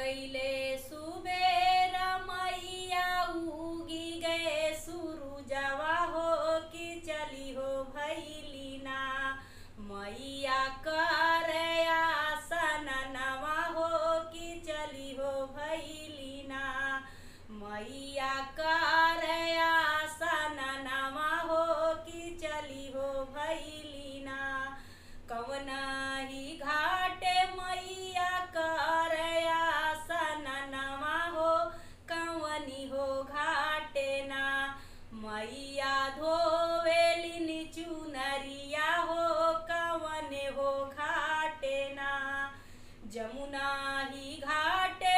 गईले सुबेर मैया उगी गए सूरुजवा हो कि चली हो भैलीना मैया कर आसनवा हो कि चली हो भैलीना मैया कर आसनवा हो कि चली हो भैलीना कवना ही घाटे मैया कर आसनवा हो कवनी हो घाटे ना मैया धोवेलिन चुनरिया हो कवने हो घाटे ना जमुना ही घाटे